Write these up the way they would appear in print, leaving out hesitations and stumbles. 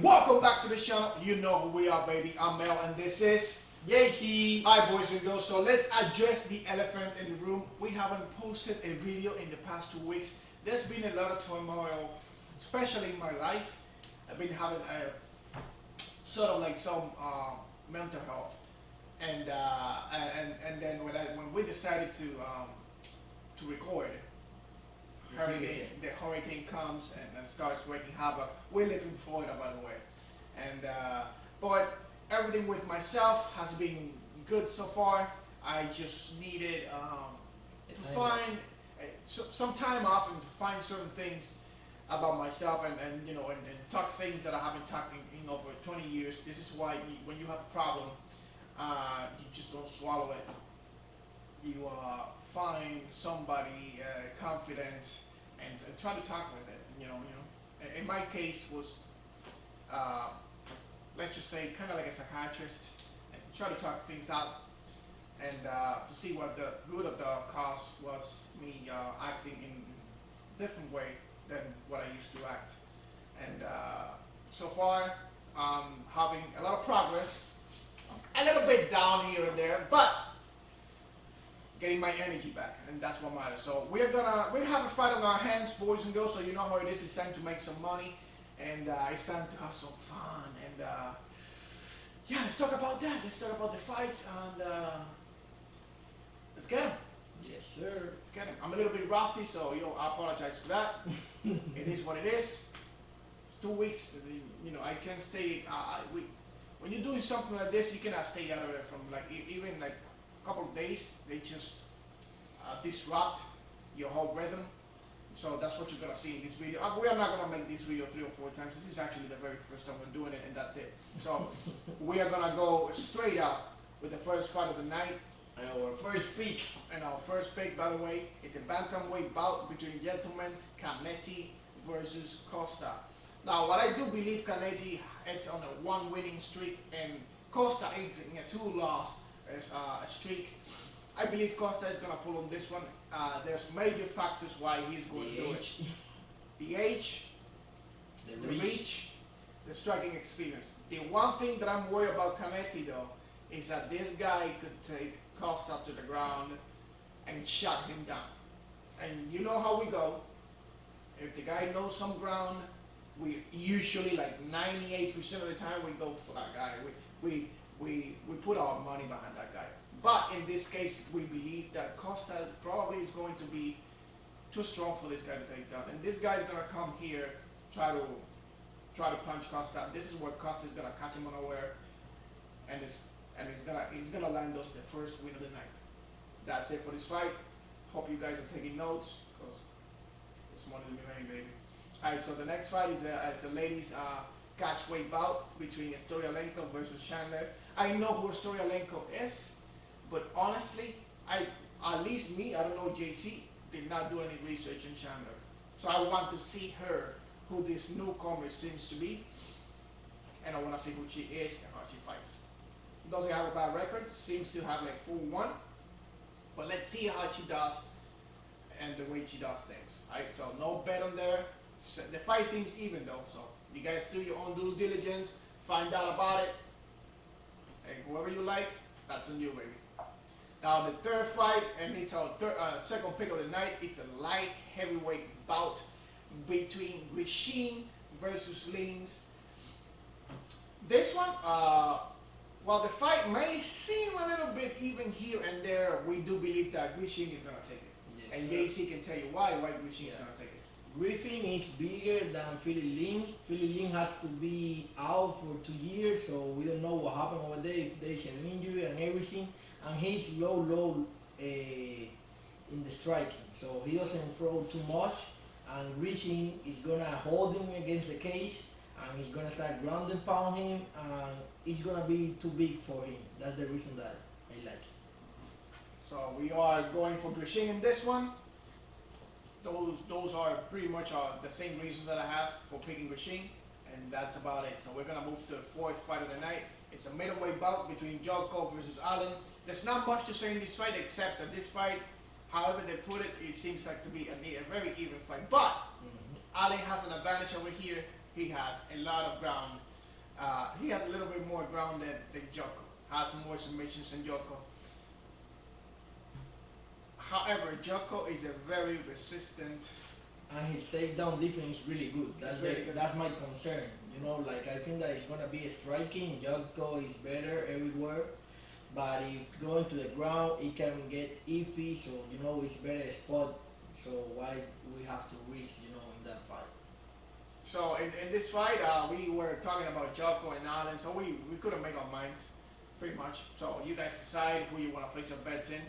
welcome back to the channel. You know who we are, baby. I'm Mel, and this is JC. Hi, boys and girls. So let's address the elephant in the room. We haven't posted a video in the past 2 weeks. There's been a lot of turmoil, especially in my life. I've been having a sort of like some mental health, and then when we decided to record. The hurricane comes and starts wreaking havoc. We live in Florida, by the way, and but everything with myself has been good so far. I just needed to find some time off and to find certain things about myself and talk things that I haven't talked in over 20 years. This is why when you have a problem, you just don't swallow it. You find somebody confident and try to talk with it. In my case was, let's just say, kind of like a psychiatrist, and try to talk things out and to see what the root of the cause was. Me acting in a different way than what I used to act, and so far I'm having a lot of progress. A little bit down here and there, but getting my energy back, and that's what matters. So we have a fight on our hands, boys and girls. So you know how it is. It's time to make some money, and it's time to have some fun. And yeah, let's talk about that. Let's talk about the fights, and let's get them. Yes, sir. Let's get them. I'm a little bit rusty, so I apologize for that. It is what it is. It's 2 weeks. I can't stay. When you're doing something like this, you cannot stay out of it from even like couple of days. They just disrupt your whole rhythm. So that's what you're gonna see in this video. We are not gonna make this video 3 or 4 times. This is actually the very first time we're doing it, and that's it. So we are gonna go straight up with the first fight of the night. And our first pick. And our first pick, by the way, is a bantamweight bout between gentlemen Canetti versus Costa. Now, what I do believe, Canetti is on a 1 winning streak, and Costa is in a 2 loss a streak. I believe Costa is going to pull on this one. There's major factors why he's going to do it. The age, the reach, the striking experience. The one thing that I'm worried about Canetti, though, is that this guy could take Costa to the ground and shut him down. And you know how we go. If the guy knows some ground, we usually, like 98% of the time, we go for that guy. We put our money behind that guy. But in this case, we believe that Costa probably is going to be too strong for this guy to take down. And this guy is going to come here, try to punch Costa. This is where Costa is going to catch him unaware, and he's gonna land us the first win of the night. That's it for this fight. Hope you guys are taking notes, because it's money to be made, baby. Alright, so the next fight is a ladies catchweight bout between Storyalenko versus Chandler. I know who Storyalenko is, but honestly, at least me, I don't know, JC, did not do any research in Chandler. So I want to see her, who this newcomer seems to be, and I want to see who she is and how she fights. Doesn't have a bad record, seems to have like 4-1, but let's see how she does and the way she does things. Alright, so no bet on there. The fight seems even though, so you guys do your own due diligence, find out about it, and whoever you like, that's on you, baby. Now the third fight, and it's our second pick of the night. It's a light heavyweight bout between Grishin versus Lins. This one, while the fight may seem a little bit even here and there, we do believe that Grishin is going to take it. Yes, and JC can tell you why Grishin is going to take it. Griffin is bigger than Philly Lynch. Philly Lynch has to be out for 2 years, so we don't know what happened over there, if there's an injury and everything. And he's low in the striking, so he doesn't throw too much. And Griffin is gonna hold him against the cage, and he's gonna start ground and pound him, and it's gonna be too big for him. That's the reason that I like it. So we are going for Grishin in this one. Those are pretty much the same reasons that I have for picking Grishin, and that's about it. So we're gonna move to the fourth fight of the night. It's a middleweight bout between Joko versus Allen. There's not much to say in this fight except that this fight, however they put it, it seems like to be a very even fight. But Ali has an advantage over here. He has a lot of ground He has a little bit more ground than Jocko. Has more submissions than Jocko. However, Jocko is a very resistant. And his takedown defense is really good. Really good. That's my concern. You know, like I think that it's gonna be striking. Jocko is better everywhere, but if going to the ground, it can get iffy. So you know, it's better spot. So why we have to risk, you know, in that fight? So in this fight, we were talking about Jocko and Allen, so we couldn't make our minds, pretty much. So you guys decide who you want to place your bets in,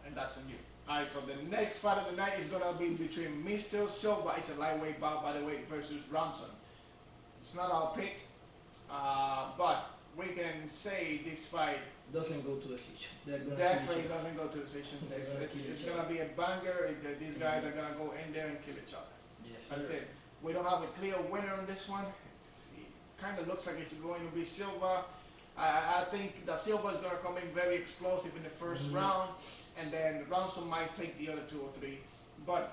and that's on you. Alright, so the next fight of the night is going to be between Mr. Silva, it's a lightweight bout by the way, versus Ronson. It's not our pick, but we can say this fight Doesn't go to decision. They're gonna definitely finish it. doesn't go to decision. They're It's, gonna it's, kill it's each going to other. be a banger. These guys are going to go in there and kill each other. Yes, That's sir. it. We don't have a clear winner on this one. It kind of looks like it's going to be Silva. I think that Silva is going to come in very explosive in the 1st round, and then Ronson might take the other 2 or 3. But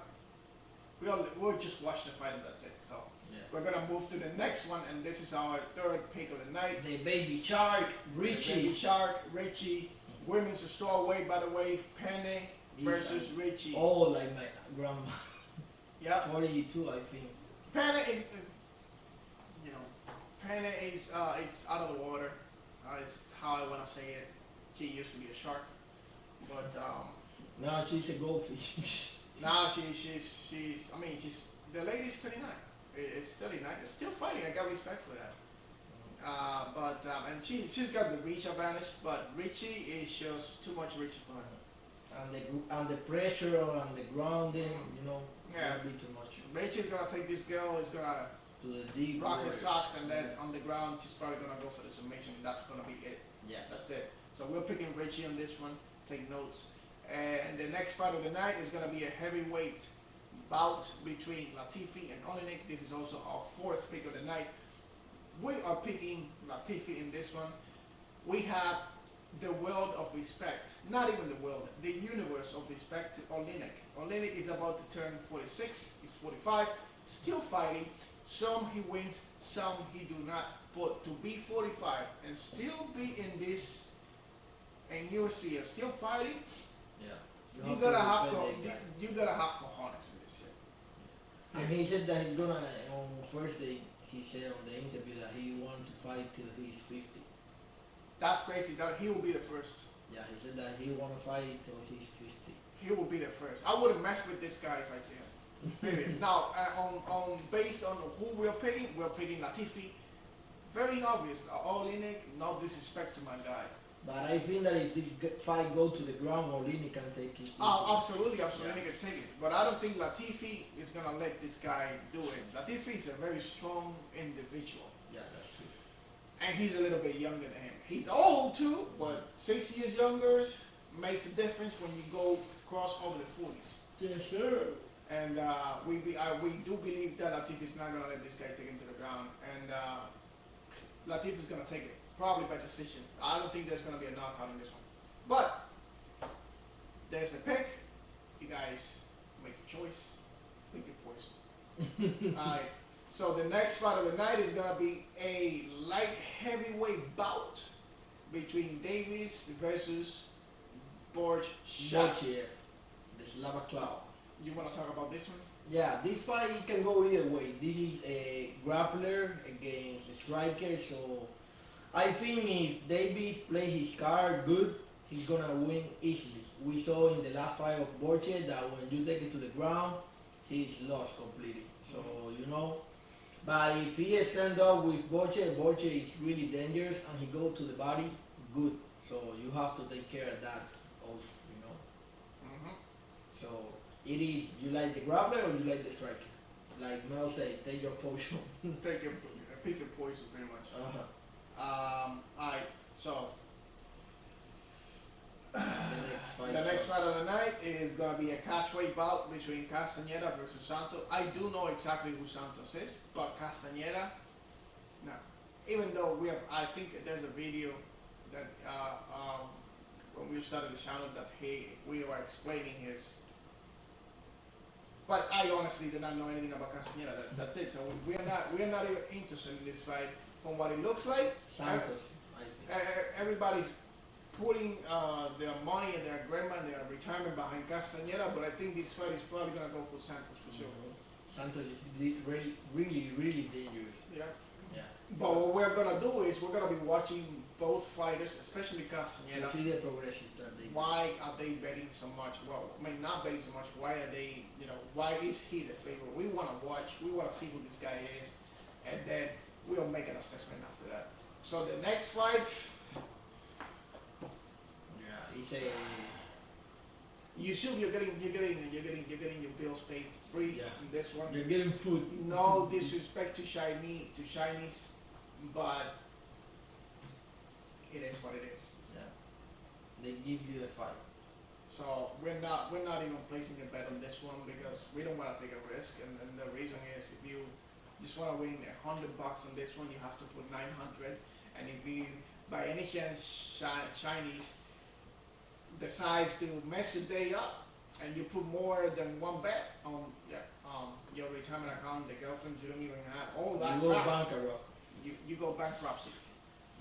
we'll just watch the fight and that's it. So Yeah. we're going to move to the next one, and this is our 3rd pick of the night. The baby shark, Baby Richie. Shark, Richie. Women's strawweight, by the way, Penny versus Richie. Oh, like my grandma. Yeah. 42, I think. Penny is, you know, Penny is it's out of the water. It's how I want to say it. She used to be a shark, but Now she's a goldfish. now she's I mean the lady's 39. It's 39. It's still fighting. I got respect for that. And she's got the reach advantage, but Richie is just too much Richie for her. And the pressure and the grounding, you know, Yeah. will be too much. Richie's gonna take this girl. Is gonna To the deep rock her water. socks, and then on the ground she's probably gonna go for the submission. And that's gonna be it. Yeah. That's it. So we're picking Richie on this one. Take notes. And the next fight of the night is going to be a heavyweight bout between Latifi and Olenek. This is also our 4th pick of the night. We are picking Latifi in this one. We have the world of respect. Not even the world. The universe of respect to Olenek. Olenek is about to turn 46. He's 45. Still fighting. Some he wins, some he do not. But to be 45 and still be in this, and UFC are still fighting, Yeah. you gotta have respect that guy. you gotta have cojones in this shit. And he said that he's gonna, on first day, he said on the interview that he want to fight till he's 50. That's crazy. That he will be the first. Yeah, he said that he want to fight till he's 50. He will be the first. I wouldn't mess with this guy if I see him. Period. Now, based on who we're picking Latifi. Very obvious. Olenek, no disrespect to my guy. But I think that if this fight go to the ground, Olini can take it. Oh, absolutely, absolutely, Yeah. he can take it. But I don't think Latifi is gonna let this guy do it. Latifi is a very strong individual, Yeah, that's true. and he's a little bit younger than him. He's old too, but 6 years younger makes a difference when you go cross over the 40s. Yes, sir. And we do believe that Latifi is not gonna let this guy take him to the ground, and Latifi is gonna take it. Probably by decision. I don't think there's going to be a knockout in this one. But there's the pick. You guys make your choice. Pick your poison. Alright. So the next fight of the night is going to be a light heavyweight bout between Davies versus Borg. Borchiev, the Slava Cloud. You want to talk about this one? Yeah, this fight can go either way. This is a grappler against a striker, so I think if Davies play his card good, he's gonna win easily. We saw in the last fight of Borche that when you take it to the ground, he's lost completely. So, you know, but if he stand up with Borche, Borche is really dangerous and he go to the body, good. So you have to take care of that also, you know. Mm-hmm. So it is, you like the grappler or you like the striker? Like Mel said, take your potion. Pick your poison, pretty much. Uh-huh. Alright, so The next fight. the next fight of the night is going to be a catchweight bout between Castañeda versus Santos. I do know exactly who Santos is, but Castañeda, no. Even though I think there's a video that when we started the channel that we were explaining But I honestly did not know anything about Castañeda. That's it. So we are not even interested in this fight. From what it looks like, Santos, I think. everybody's putting their money and their grandma and their retirement behind Castañeda. But I think this fight is probably gonna go for Santos for sure. Santos is really, really, really dangerous. Yeah. Yeah. But what we're gonna do is we're gonna be watching both fighters, especially To Castañeda. see the progresses that they. Why are they betting so much? Well, I mean, not betting so much. Why are they, why is he the favorite? We want to watch. We want to see who this guy is, and then we'll make an assessment after that. So the next fight, Yeah, it's a. you assume you're getting your bills paid for free Yeah. in this one. You're getting food. No disrespect to Chinese, but it is what it is. Yeah. They give you a fight. So we're not even placing a bet on this one because we don't want to take a risk, and the reason is if you just want to win $100 on this one, you have to put 900, and if you by any chance Chinese decides to mess your day up and you put more than one bet on your retirement account, the girlfriend you don't even have, all that You go crap, bankrupt. you go bankruptcy.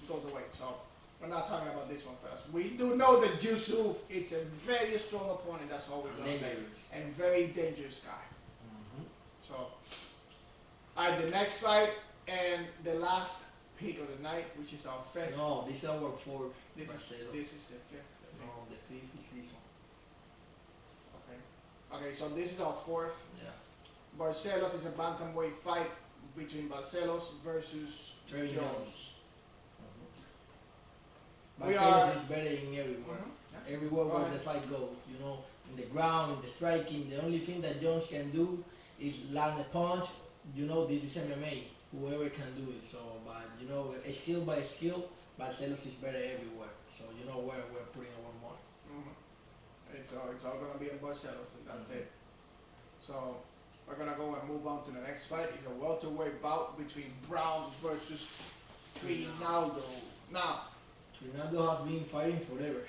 It goes away. So we're not talking about this one first. We do know that Yusuf is a very strong opponent, that's all we're gonna say. Dangerous. And very dangerous guy. Mm-hmm. So alright, the next fight and the last pick of the night, which is our fifth. No, this is our fourth. This Barcelos. is the fifth. I think. No, the fifth is this one. Okay, so this is our fourth. Yeah. Barcelos is a bantamweight fight between Barcelos versus Trey Jones. Jones. We Barcelos are- is better in everywhere. Yeah. Everywhere Go where ahead. the fight goes, you know, in the ground, in the striking. The only thing that Jones can do is land a punch. You know, this is MMA. Whoever can do it. So, but you know, skill by skill, Barcelos is better everywhere. So you know where we're putting our money. It's all gonna be on Barcelos, and that's it. So we're gonna go and move on to the next fight. It's a welterweight bout between Brown versus Trinaldo. Now, Ronaldo has been fighting forever.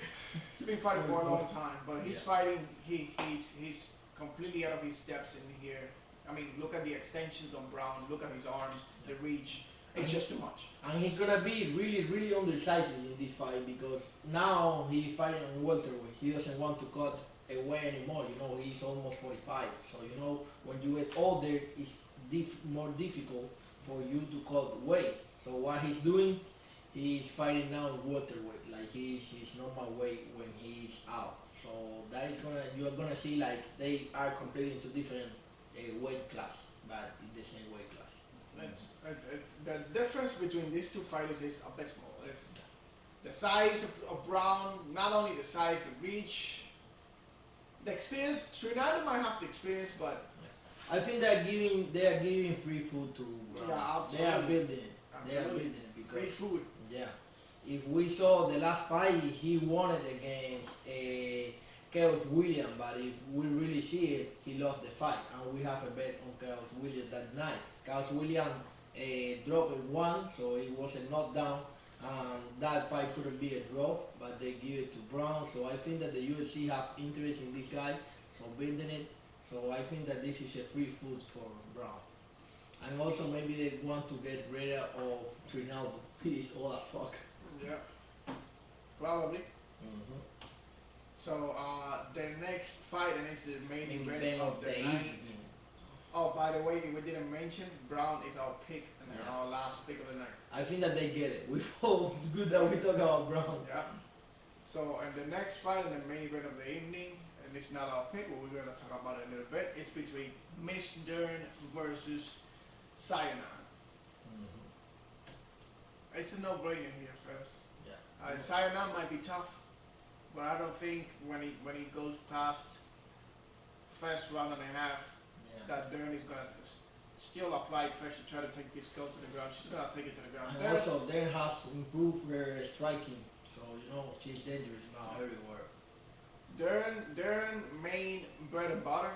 he's been fighting for a long time, but he's Yeah. fighting. He's completely out of his depths in here. I mean, look at the extensions on Brown. Look at his arms, the reach. It's just too much. And he's gonna be really, really undersized in this fight because now he's fighting on welterweight. He doesn't want to cut away anymore. You know, he's almost 45. So you know, when you get older, it's more difficult for you to cut weight. So what he's doing, he's fighting now in welterweight, like he's his normal weight when he's out. So that is you're gonna see like they are completely into different weight class, but in the same weight class. The difference between these two fighters is abysmal. It's the size of Brown, not only the size, the reach, the experience. Trinaldo might have the experience, but I think they are giving free food to Brown. Yeah, They are absolutely. building it. They are Absolutely. building it free because food. yeah. If we saw the last fight, he won it against Chaos William, but if we really see it, he lost the fight, and we have a bet on Chaos William that night. Chaos William dropped it one, so it was a knockdown, and that fight couldn't be a draw, but they give it to Brown. So I think that the UFC have interest in this guy, so building it. So I think that this is a free food for Brown. And also maybe they want to get rid of Trinaldo. He is old as fuck. Yeah, probably. Mm-hmm. So the next fight, and it's the main Maybe event Ben of the night. evening. Oh, by the way, if we didn't mention, Brown is our pick and Yeah. our last pick of the night. I think that they get it. We hope good that we talk about Brown. Yeah. So, and the next fight and the main event of the evening, and it's not our pick, but we're going to talk about it a little bit. It's between Miss Dern versus Sayana. It's a no-brainer here first. Yeah. Sayana might be tough, but I don't think when he goes past first round and a half, Yeah. that Dern is going to still apply pressure, try to take this girl to the ground. She's going to take it to the ground. And also, Dern has improved her striking, so you know she's dangerous now everywhere. Dern main bread and butter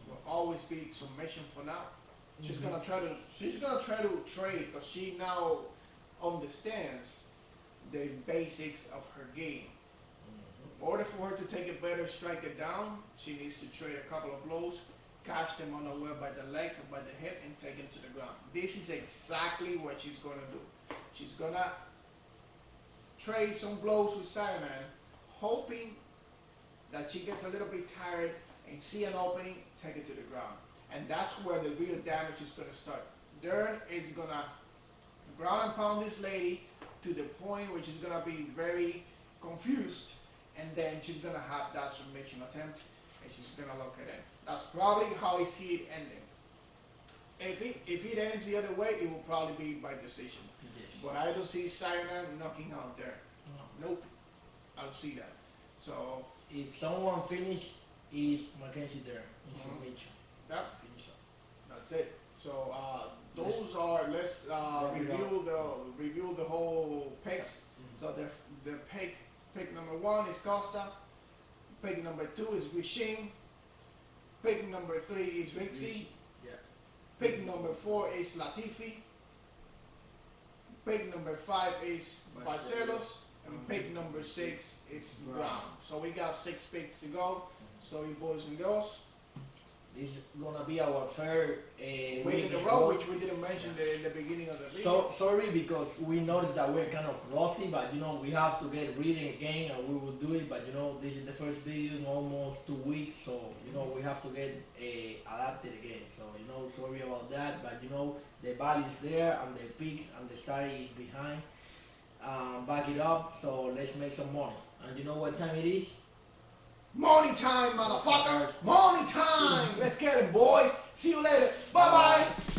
will always be submission for now. She's gonna try to trade because she now understands the basics of her game. In order for her to take it better, strike it down, she needs to trade a couple of blows catch them unaware by the legs or by the hip and take them to the ground. This is exactly what she's gonna do. She's gonna trade some blows with Cyanide, hoping that she gets a little bit tired and see an opening, take it to the ground. And that's where the real damage is gonna start. Dern is gonna ground and pound this lady to the point where she's gonna be very confused, and then she's gonna have that submission attempt and she's gonna lock it in. That's probably how I see it ending. If it ends the other way, it will probably be by decision. Yes. But I don't see Cyanide knocking out Dern. No. Nope. I don't see that. So If someone finish, is Mackenzie there in Mhm. submission. that Finish up. that's it. So those are, let's Wrap it review the whole picks. Mhm. So the pick number 1 is Costa. Pick number 2 is Rishin. Pick number 3 is Rixie. Yeah. Pick number 4 is Latifi. Pick number 5 is Barcelos. And pick number 6 is Brown. So we got 6 picks to go. So you boys and girls, This is gonna be our third week in a row, which we didn't mention in the beginning of the video. So sorry because we noticed that we're kind of rusty, but we have to get reading again, and we will do it. But this is the first video in almost 2 weeks, so we have to get adapted again. So sorry about that, but the ball is there, and the picks and the study is behind. Back it up, so let's make some money. And you know what time it is? Morning time, motherfucker! Morning time! Let's get it, boys! See you later. Bye-bye!